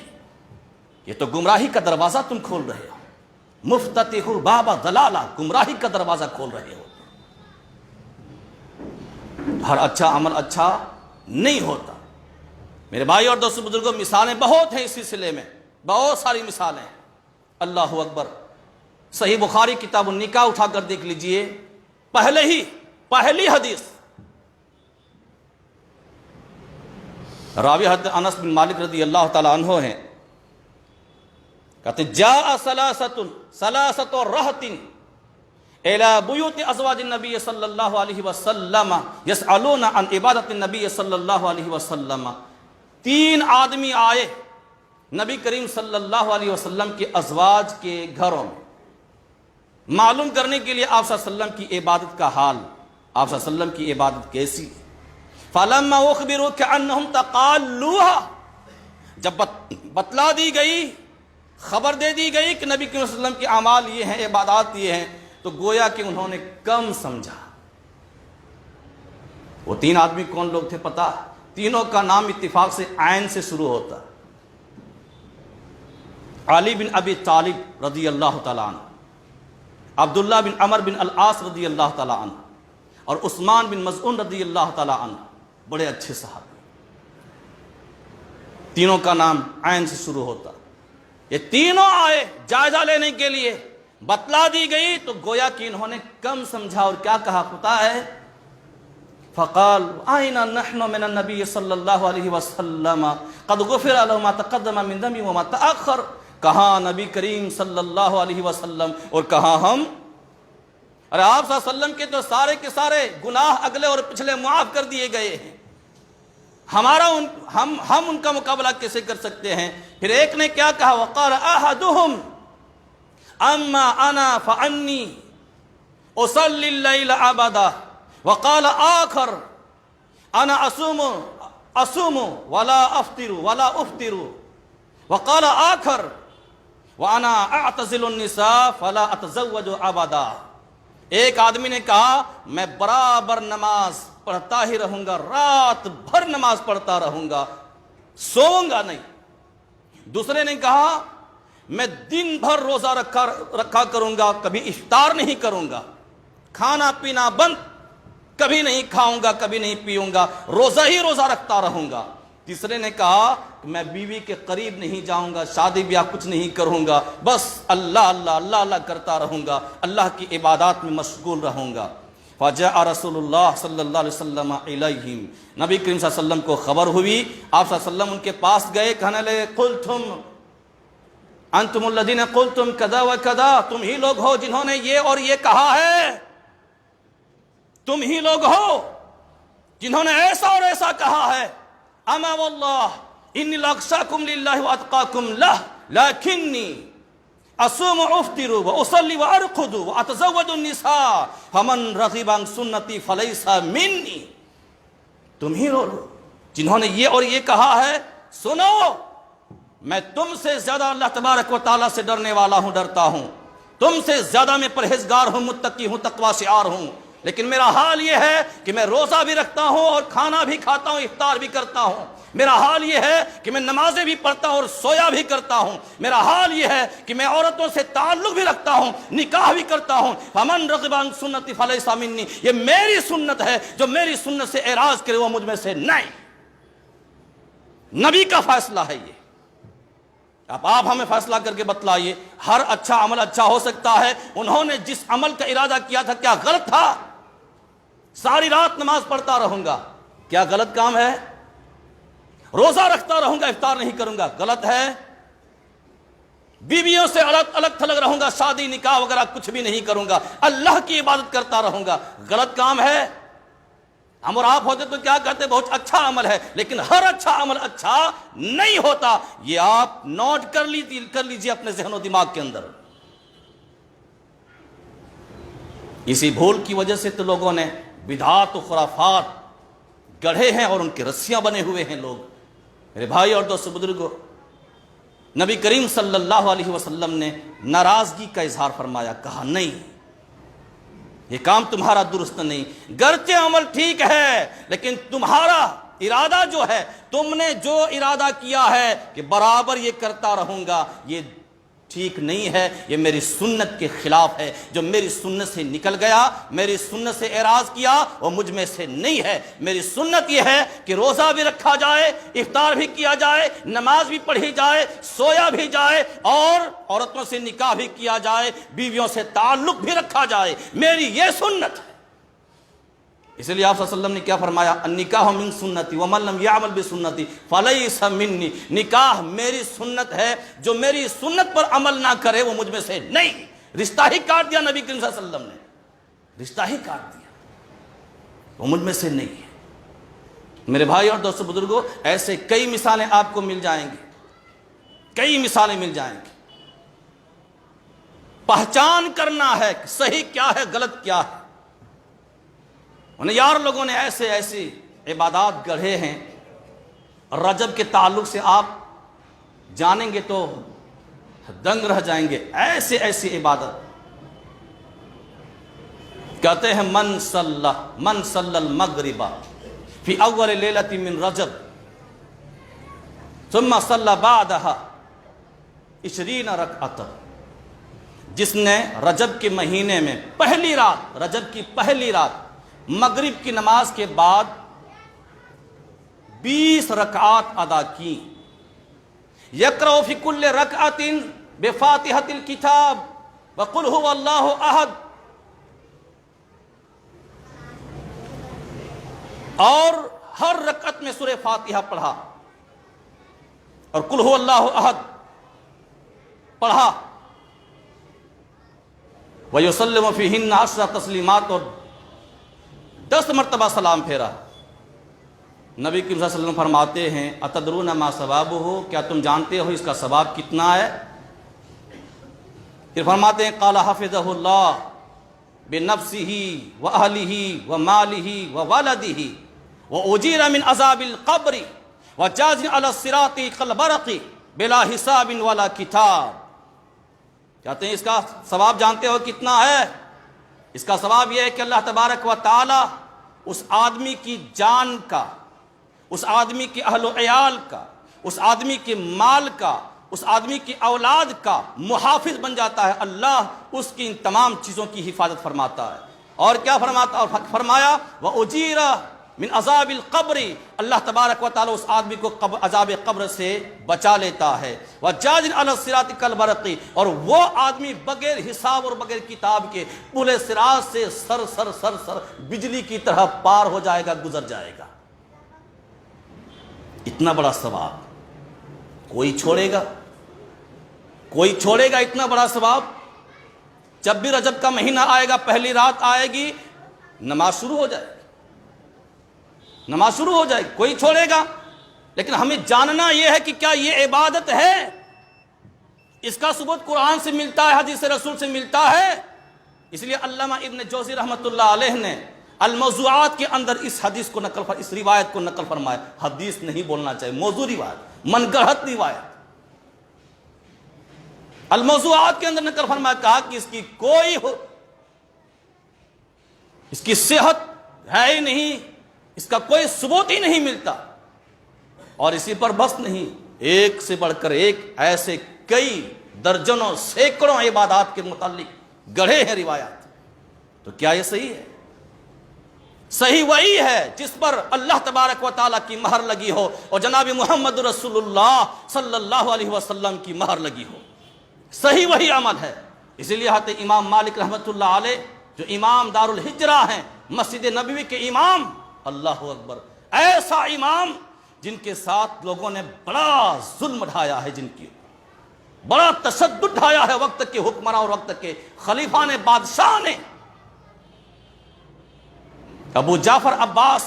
[SPEAKER 1] یہ تو گمراہی کا دروازہ تم کھول رہے ہو، مفتتح باب ضلالہ، گمراہی کا دروازہ کھول رہے ہو۔ ہر اچھا عمل اچھا نہیں ہوتا۔ میرے بھائی اور دوستو بزرگوں، مثالیں بہت ہیں اس سلسلے میں، بہت ساری مثالیں ہیں، اللہ اکبر۔ صحیح بخاری کتاب النکاح اٹھا کر دیکھ لیجئے، پہلی حدیث، راوی حضرت انس بن مالک رضی اللہ تعالی عنہ ہیں، کہتے ہیں جاء ثلاثۃ رہط الى بیوت ازواج النبی صلی اللہ علیہ وسلم یسألون عن عبادت النبی صلی اللہ علیہ وسلم، 3 آدمی آئے نبی کریم صلی اللہ علیہ وسلم کے ازواج کے گھروں میں، معلوم کرنے کے لیے آپ صلی اللہ علیہ وسلم کی عبادت کا حال، آپ صلی اللہ علیہ وسلم کی عبادت کیسی۔ فلما اخبروا كأنهم تقالوها، جب بتلا دی گئی، خبر دے دی گئی کہ نبی کریم صلی اللہ علیہ وسلم کے اعمال یہ ہیں، عبادات یہ ہیں، تو گویا کہ انہوں نے کم سمجھا۔ وہ 3 آدمی کون لوگ تھے پتہ؟ تینوں کا نام اتفاق سے عین سے شروع ہوتا، علی بن ابی طالب رضی اللہ تعالیٰ عنہ، عبداللہ بن عمر بن العاص رضی اللہ تعالیٰ عنہ، اور عثمان بن مظعون رضی اللہ تعالیٰ عنہ، بڑے اچھے صحابی، تینوں کا نام عین سے شروع ہوتا۔ یہ تینوں آئے جائزہ لینے کے لیے، بتلا دی گئی تو گویا کہ انہوں نے کم سمجھا، اور کیا کہا پتہ ہے؟ فقال آئین نحن من النبی صلی اللہ علیہ وسلم قد غفر له ما تقدم من ذنبه وما تأخر، کہاں نبی کریم صلی اللہ علیہ وسلم اور کہاں ہم؟ ارے آپ صلی اللہ علیہ وسلم کے تو سارے کے سارے گناہ اگلے اور پچھلے معاف کر دیے گئے ہیں، ہم ان کا مقابلہ کیسے کر سکتے ہیں؟ پھر ایک نے کیا کہا؟ وقال احدهم اما انا فانی اصلی اللیل ابدا، وقال آخر انا اصوم ولا افطر، وقال آخر وانا اعتزل النساء فلا اتزوج ابدا۔ ایک آدمی نے کہا میں برابر نماز پڑھتا ہی رہوں گا، رات بھر نماز پڑھتا رہوں گا، سوؤں گا نہیں۔ دوسرے نے کہا میں دن بھر روزہ رکھا کروں گا، کبھی افطار نہیں کروں گا، کھانا پینا بند، کبھی نہیں کھاؤں گا، کبھی نہیں پیوں گا، روزہ ہی روزہ رکھتا رہوں گا۔ تیسرے نے کہا کہ میں بیوی کے قریب نہیں جاؤں گا، شادی بیاہ کچھ نہیں کروں گا، بس اللہ اللہ اللہ اللہ کرتا رہوں گا، اللہ کی عبادات میں مشغول رہوں گا۔ فجاء رسول اللہ صلی اللہ علیہ وسلم الیہم، نبی کریم صلی اللہ علیہ وسلم کو خبر ہوئی، آپ صلی اللہ علیہ وسلم ان کے پاس گئے، کہنے لگے قلتم انتم الذین قلتم کذا و کذا، تم ہی لوگ ہو جنہوں نے یہ اور یہ کہا ہے، تم ہی لوگ ہو جنہوں نے ایسا اور ایسا کہا ہے۔ اما واللہ انی لاخشاکم للہ واتقاکم لہ لیکنی اصوم وافطر واصلی وارقد واتزوج النساء فمن رغب عن سنتی فلیس منی، تم ہی لوگ جنہوں نے یہ اور یہ کہا ہے، سنو میں تم سے زیادہ اللہ تبارک و تعالیٰ سے ڈرنے والا ہوں، ڈرتا ہوں، تم سے زیادہ میں پرہیزگار ہوں، متقی ہوں، تقوی شعار ہوں، لیکن میرا حال یہ ہے کہ میں روزہ بھی رکھتا ہوں اور کھانا بھی کھاتا ہوں، افطار بھی کرتا ہوں، میرا حال یہ ہے کہ میں نمازیں بھی پڑھتا ہوں اور سویا بھی کرتا ہوں، میرا حال یہ ہے کہ میں عورتوں سے تعلق بھی رکھتا ہوں، نکاح بھی کرتا ہوں، فمن رغب عن سنتی فلیس منی، یہ میری سنت ہے، جو میری سنت سے اعراض کرے وہ مجھ میں سے نہیں۔ نبی کا فیصلہ ہے یہ۔ اب آپ ہمیں فیصلہ کر کے بتلائیے، ہر اچھا عمل اچھا ہو سکتا ہے، انہوں نے جس عمل کا ارادہ کیا تھا کیا غلط تھا؟ ساری رات نماز پڑھتا رہوں گا، کیا غلط کام ہے؟ روزہ رکھتا رہوں گا، افطار نہیں کروں گا، غلط ہے؟ بیویوں سے الگ تھلگ رہوں گا، شادی نکاح وغیرہ کچھ بھی نہیں کروں گا، اللہ کی عبادت کرتا رہوں گا، غلط کام ہے؟ ہم اور آپ ہوتے تو کیا کہتے؟ بہت اچھا عمل ہے، لیکن ہر اچھا عمل اچھا نہیں ہوتا، یہ آپ نوٹ کر لیجیے اپنے ذہن و دماغ کے اندر۔ اسی بھول کی وجہ سے تو لوگوں نے بدعات و خرافات گڑھے ہیں اور ان کے رسیاں بنے ہوئے ہیں لوگ۔ میرے بھائی اور دوستو بزرگوں، نبی کریم صلی اللہ علیہ وسلم نے ناراضگی کا اظہار فرمایا، کہا نہیں، یہ کام تمہارا درست نہیں، گرچہ عمل ٹھیک ہے لیکن تمہارا ارادہ جو ہے، تم نے جو ارادہ کیا ہے کہ برابر یہ کرتا رہوں گا، یہ ٹھیک نہیں ہے، یہ میری سنت کے خلاف ہے، جو میری سنت سے نکل گیا، میری سنت سے اعراض کیا، وہ مجھ میں سے نہیں ہے۔ میری سنت یہ ہے کہ روزہ بھی رکھا جائے، افطار بھی کیا جائے، نماز بھی پڑھی جائے، سویا بھی جائے، اور عورتوں سے نکاح بھی کیا جائے، بیویوں سے تعلق بھی رکھا جائے، میری یہ سنت ہے۔ اس لیے آپ صلی اللہ علیہ وسلم نے کیا فرمایا؟ النکاح من سنتی ومن لم یعمل بسنتی فلیس منی، نکاح میری سنت ہے، جو میری سنت پر عمل نہ کرے وہ مجھ میں سے نہیں۔ رشتہ ہی کاٹ دیا نبی کریم صلی اللہ علیہ وسلم نے، رشتہ ہی کاٹ دیا، وہ مجھ میں سے نہیں ہے۔ میرے بھائی اور دوستو بزرگوں، ایسے کئی مثالیں آپ کو مل جائیں گی، کئی مثالیں مل جائیں گی۔ پہچان کرنا ہے کہ صحیح کیا ہے، غلط کیا ہے۔ انہیں یار لوگوں نے ایسے عبادات گڑھے ہیں، رجب کے تعلق سے آپ جانیں گے تو دنگ رہ جائیں گے، ایسی عبادت کہتے ہیں من صلی المغرب فی اول لیلۃ من رجب ثم صلی بعدها 20 رکعۃ، جس نے رجب کے مہینے میں پہلی رات، رجب کی پہلی رات مغرب کی نماز کے بعد 20 رکعات ادا کی، یقرأ فی کل رکعۃ بفاتحۃ الکتاب وقل هو اللہ احد، اور ہر رکعت میں سورہ فاتحہ پڑھا اور قل هو اللہ احد پڑھا، ویسلم فیہن 10 تسلیمات، اور 10 مرتبہ سلام پھیرا۔ نبی کریم صلی اللہ علیہ وسلم فرماتے ہیں اتدرون ما ثوابہ، کیا تم جانتے ہو اس کا ثواب کتنا ہے؟ پھر فرماتے ہیں قال حفظہ اللہ بنفسہ واہلہ ومالہ وولدہ واجیر من عذاب القبر وجاز علی الصراط کالبرق بلا حساب ولا کتاب۔ کہتے ہیں اس کا ثواب جانتے ہو کتنا ہے؟ اس کا ثواب یہ ہے کہ اللہ تبارک و تعالی اس آدمی کی جان کا، اس آدمی کے اہل و عیال کا، اس آدمی کے مال کا، اس آدمی کی اولاد کا محافظ بن جاتا ہے۔ اللہ اس کی ان تمام چیزوں کی حفاظت فرماتا ہے۔ اور کیا فرماتا؟ اور فرمایا وَأُجِيرَ من عذاب القبر، اللہ تبارک و تعالی اس آدمی کو عذاب قبر سے بچا لیتا ہے۔ وَجَازٍ عَلَى الصِّرَاطِ كَالْبَرْقِ، اور وہ آدمی بغیر حساب اور بغیر کتاب کے پورے صراط سے سر بجلی کی طرح پار ہو جائے گا، گزر جائے گا۔ اتنا بڑا ثواب کوئی چھوڑے گا؟ کوئی چھوڑے گا اتنا بڑا ثواب؟ جب بھی رجب کا مہینہ آئے گا، پہلی رات آئے گی، نماز شروع ہو جائے گی، نماز شروع ہو جائے گی، کوئی چھوڑے گا؟ لیکن ہمیں جاننا یہ ہے کہ کیا یہ عبادت ہے؟ اس کا ثبوت قرآن سے ملتا ہے، حدیث رسول سے ملتا ہے۔ اس لیے علامہ ابن جوزی رحمۃ اللہ علیہ نے الموضوعات کے اندر اس حدیث کو اس روایت کو نقل فرمایا۔ حدیث نہیں بولنا چاہیے، موضوع روایت، من گڑھت روایت۔ الموضوعات کے اندر نقل فرمایا، کہا کہ اس کی صحت ہے ہی نہیں، اس کا کوئی ثبوت ہی نہیں ملتا۔ اور اسی پر بس نہیں، ایک سے بڑھ کر ایک ایسے کئی درجنوں سینکڑوں عبادات کے متعلق گڑھے ہیں روایات۔ تو کیا یہ صحیح ہے؟ صحیح وہی ہے جس پر اللہ تبارک و تعالیٰ کی مہر لگی ہو اور جناب محمد رسول اللہ صلی اللہ علیہ وسلم کی مہر لگی ہو، صحیح وہی عمل ہے۔ اسی لیے حضرت امام مالک رحمۃ اللہ علیہ جو امام دار الہجرہ ہیں، مسجد نبوی کے امام، اللہ اکبر، ایسا امام جن کے ساتھ لوگوں نے بڑا ظلم ڈھایا ہے، جن کی بڑا تشدد ڈھایا ہے وقت کے حکمراں اور وقت کے خلیفہ نے، بادشاہ نے۔ ابو جعفر عباس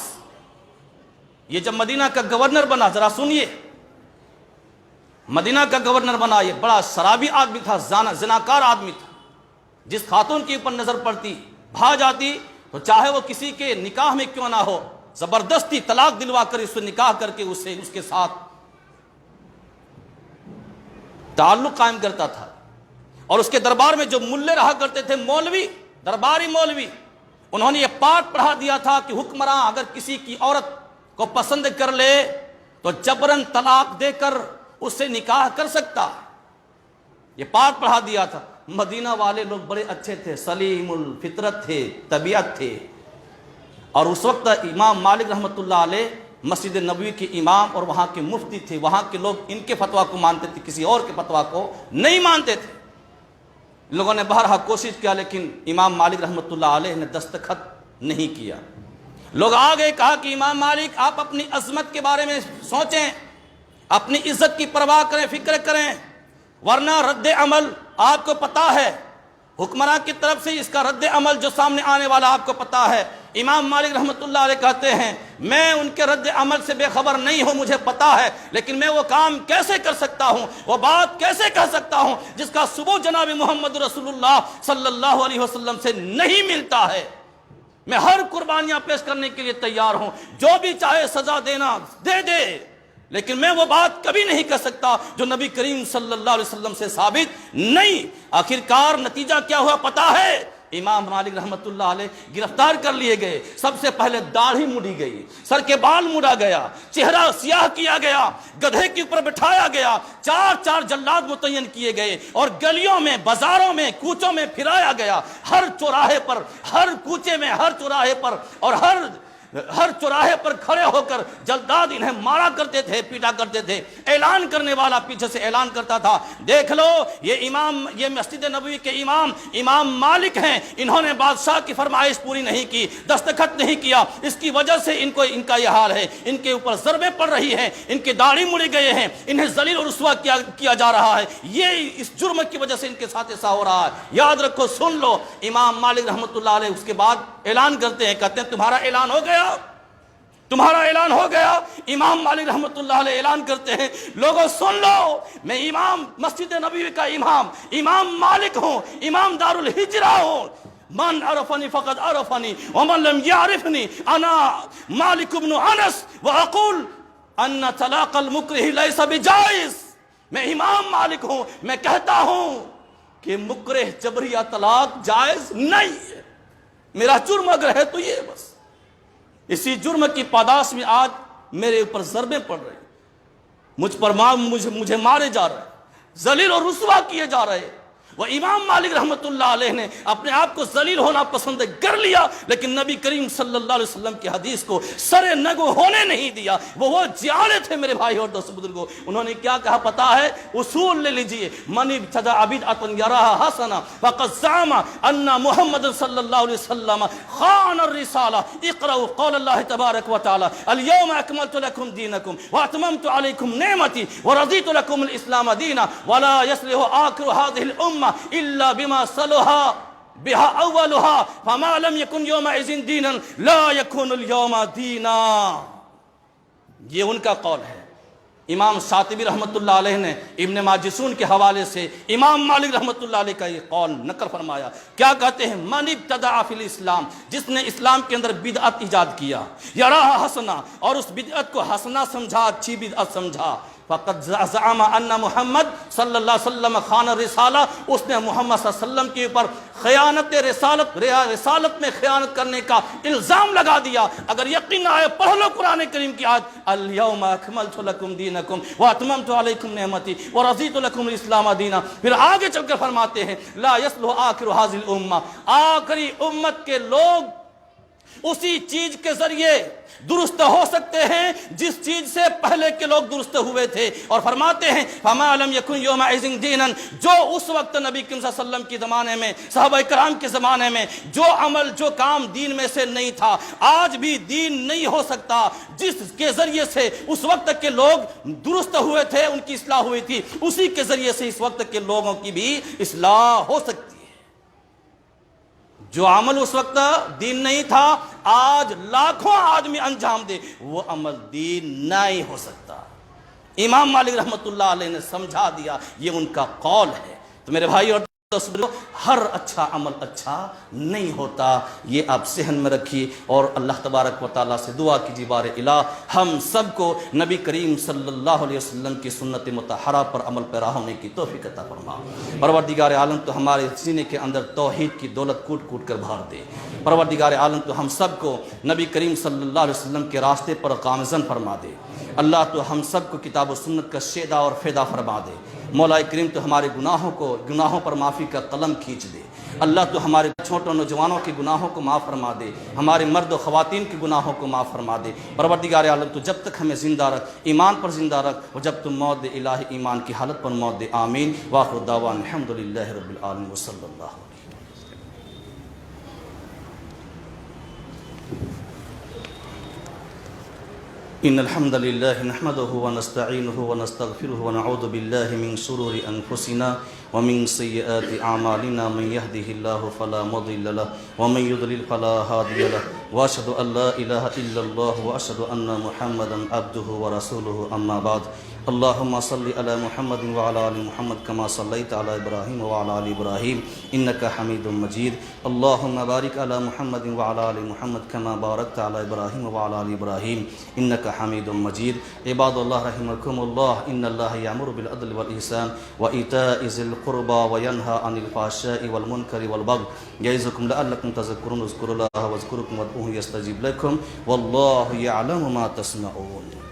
[SPEAKER 1] یہ جب مدینہ کا گورنر بنا، ذرا سنیے، مدینہ کا گورنر بنا، یہ بڑا شرابی آدمی تھا، زناکار آدمی تھا۔ جس خاتون کے اوپر نظر پڑتی بھا جاتی تو چاہے وہ کسی کے نکاح میں کیوں نہ ہو، زبردستی طلاق دلوا کر اس سے نکاح کر کے اس کے ساتھ تعلق قائم کرتا تھا۔ اور اس کے دربار میں جو ملے رہا کرتے تھے، مولوی، درباری مولوی، انہوں نے یہ پاٹ پڑھا دیا تھا کہ حکمراں اگر کسی کی عورت کو پسند کر لے تو جبراً طلاق دے کر اس سے نکاح کر سکتا۔ یہ پاٹ پڑھا دیا تھا۔ مدینہ والے لوگ بڑے اچھے تھے، سلیم الفطرت تھے، طبیعت تھے۔ اور اس وقت امام مالک رحمۃ اللہ علیہ مسجد نبوی کے امام اور وہاں کے مفتی تھے، وہاں کے لوگ ان کے فتویٰ کو مانتے تھے، کسی اور کے فتویٰ کو نہیں مانتے تھے۔ لوگوں نے بہرحال کوشش کیا، لیکن امام مالک رحمۃ اللہ علیہ نے دستخط نہیں کیا۔ لوگ آگے کہا کہ امام مالک آپ اپنی عظمت کے بارے میں سوچیں، اپنی عزت کی پرواہ کریں، فکر کریں، ورنہ رد عمل آپ کو پتا ہے، حکمراں کی طرف سے اس کا رد عمل جو سامنے آنے والا آپ کو پتا ہے۔ امام مالک رحمۃ اللہ علیہ کہتے ہیں میں ان کے رد عمل سے بے خبر نہیں ہوں، مجھے پتا ہے، لیکن میں وہ کام کیسے کر سکتا ہوں، وہ بات کیسے کہہ سکتا ہوں جس کا ثبوت جناب محمد رسول اللہ صلی اللہ علیہ وسلم سے نہیں ملتا ہے۔ میں ہر قربانیاں پیش کرنے کے لیے تیار ہوں، جو بھی چاہے سزا دینا دے دے، لیکن میں وہ بات کبھی نہیں کر سکتا جو نبی کریم صلی اللہ علیہ وسلم سے ثابت نہیں۔ آخرکار نتیجہ کیا ہوا پتا ہے؟ امام مالک رحمۃ اللہ علیہ گرفتار کر لیے گئے۔ سب سے پہلے داڑھی مڑی گئی، سر کے بال مڑا گیا، چہرہ سیاہ کیا گیا، گدھے کے اوپر بٹھایا گیا، 4 جلاد متعین کیے گئے اور گلیوں میں، بازاروں میں، کوچوں میں پھرایا گیا۔ ہر چوراہے پر، ہر کوچے میں، ہر چوراہے پر اور ہر چوراہے پر کھڑے ہو کر جلداد انہیں مارا کرتے تھے، پیٹا کرتے تھے۔ اعلان کرنے والا پیچھے سے اعلان کرتا تھا، دیکھ لو یہ مسجد نبوی کے امام مالک ہیں، انہوں نے بادشاہ کی فرمائش پوری نہیں کی، دستخط نہیں کیا، اس کی وجہ سے ان کا یہ حال ہے، ان کے اوپر ضربیں پڑ رہی ہیں، ان کے داڑھی مڑے گئے ہیں، انہیں ذلیل اور رسوا کیا جا رہا ہے، یہ اس جرم کی وجہ سے ان کے ساتھ ایسا ہو رہا ہے، یاد رکھو، سن لو۔ امام مالک رحمۃ اللہ علیہ اس کے بعد اعلان کرتے ہیں، کہتے ہیں تمہارا اعلان ہو گیا، تمہارا اعلان ہو گیا۔ امام مالک رحمۃ اللہ علیہ اعلان کرتے ہیں، لوگوں سن لو، میں امام مسجد نبوی کا امام مالک ہوں، امام دار الہجرہ ہوں۔ من عرفنی فقد عرفنی ومن لم يعرفنی انا مالک بن انس واقول ان طلاق المکرہ لیس بجائز۔ میں امام مالک ہوں، میں کہتا ہوں کہ مکرہ جبریہ طلاق جائز نہیں ہے۔ میرا جرم اگر ہے تو یہ بس، اسی جرم کی پاداش میں آج میرے اوپر ضربیں پڑ رہی، مجھے مارے جا رہے، ذلیل اور رسوا کیے جا رہے۔ وہ امام مالک رحمۃ اللہ علیہ نے اپنے آپ کو ذلیل ہونا پسند کر لیا، لیکن نبی کریم صلی اللہ علیہ وسلم کی حدیث کو سر نگو ہونے نہیں دیا۔ وہ جیالے تھے میرے بھائی اور دوست بزرگوں، انہوں نے کیا کہا پتا ہے؟ اصول لے لیجئے، من ابتدع بدعۃ یراھا حسنہ فقد زعم ان محمد صلی اللہ علیہ وسلم خان الرسالہ۔ اقرأوا قول اللہ تبارک و تعالی اليوم اکملت لکم دینکم واتممت علیکم نعمتی ورضیت لکم الاسلام دینا ولا یصلح آخر هذه الامہ الا بما صلح بها اولها فما لم يكن يومئذ دینا لا يكون اليوم دینا۔ یہ ان کا قول ہے۔ امام شاطبی رحمۃ اللہ علیہ نے ابن ماجشون کے حوالے سے امام مالک رحمۃ اللہ علیہ کا یہ قول نقل فرمایا۔ کیا کہتے ہیں؟ من ابتدع فی الاسلام، جس نے اسلام کے اندر بدعت ایجاد کیا، یراھا حسنہ، اور اس بدعت کو حسنہ سمجھا، اچھی بدعت سمجھا، فقد زعم ان محمد صلی اللہ علیہ وسلم خان الرسالہ، اس نے محمد صلی اللہ علیہ وسلم کے اوپر خیانت رسالت میں خیانت کرنے کا الزام لگا دیا۔ اگر یقین آئے پڑھ لو قرآن کریم کی آیت، الیوم اکملت لکم دینکم واتممت علیکم نعمتی ورضیت لکم الاسلام دینا۔ پھر آگے چل کر فرماتے ہیں لا یصلح آخر ھذہ الامہ، آخری امت کے لوگ اسی چیز کے ذریعے درست ہو سکتے ہیں جس چیز سے پہلے کے لوگ درست ہوئے تھے۔ اور فرماتے ہیں فما لم یکن یومئذ دینا، جو اس وقت نبی کریم صلی اللہ علیہ وسلم کے زمانے میں، صحابہ کرام کے زمانے میں جو عمل جو کام دین میں سے نہیں تھا، آج بھی دین نہیں ہو سکتا۔ جس کے ذریعے سے اس وقت کے لوگ درست ہوئے تھے، ان کی اصلاح ہوئی تھی، اسی کے ذریعے سے اس وقت کے لوگوں کی بھی اصلاح ہو سکتی ہے۔ جو عمل اس وقت دین نہیں تھا، آج لاکھوں آدمی انجام دے، وہ عمل دین نہیں ہو سکتا۔ امام مالک رحمت اللہ علیہ نے سمجھا دیا، یہ ان کا قول ہے۔ تو میرے بھائی اور دوستو، ہر اچھا عمل اچھا نہیں ہوتا، یہ آپ ذہن میں رکھیے، اور اللہ تبارک و تعالیٰ سے دعا کیجیے بار الہ ہم سب کو نبی کریم صلی اللہ علیہ وسلم کی سنت مطہرہ پر عمل پیرا ہونے کی توفیق عطا فرما۔ پروردگار عالم تو ہمارے سینے کے اندر توحید کی دولت کوٹ کوٹ کر بھر دے۔ پروردگار عالم تو ہم سب کو نبی کریم صلی اللہ علیہ وسلم کے راستے پر گامزن فرما دے۔ اللہ تو ہم سب کو کتاب و سنت کا شیدا اور فیدا فرما دے۔ مولا کریم تو ہمارے گناہوں پر معافی کا قلم کھینچ دے۔ اللہ تو ہمارے چھوٹوں نوجوانوں کے گناہوں کو معاف فرما دے، ہمارے مرد و خواتین کے گناہوں کو معاف فرما دے۔ پروردگار عالم تو جب تک ہمیں زندہ رکھ، ایمان پر زندہ رکھ، اور جب تم موت دے الہی ایمان کی حالت پر موت دے۔ آمین۔ وآخر دعوانا الحمدللہ رب العالمین وصلی اللہ علیہ۔ ان الحمد لله نحمده ونستعينه ونستغفره ونعوذ بالله من شرور انفسنا ومن سيئات اعمالنا، من يهده الله فلا مضل له ومن يضلل فلا هادي له، واشهد ان لا اله الا الله واشهد ان محمدا عبده ورسوله، اما بعد۔ اللهم صل على محمد وعلى ال محمد كما صليت على ابراهيم وعلى ال ابراهيم انك حميد مجيد۔ اللهم بارك على محمد وعلى ال محمد كما باركت على ابراهيم وعلى ال ابراهيم انك حميد مجيد۔ عباد الله رحمكم الله، ان الله يأمر بالعدل والإحسان وإيتاء ذي القربى وينهى عن الفحشاء والمنكر والبغي يعظكم لعلكم تذكرون، اذكروا الله واذكركم وادعوه يستجيب لكم والله يعلم ما تصنعون۔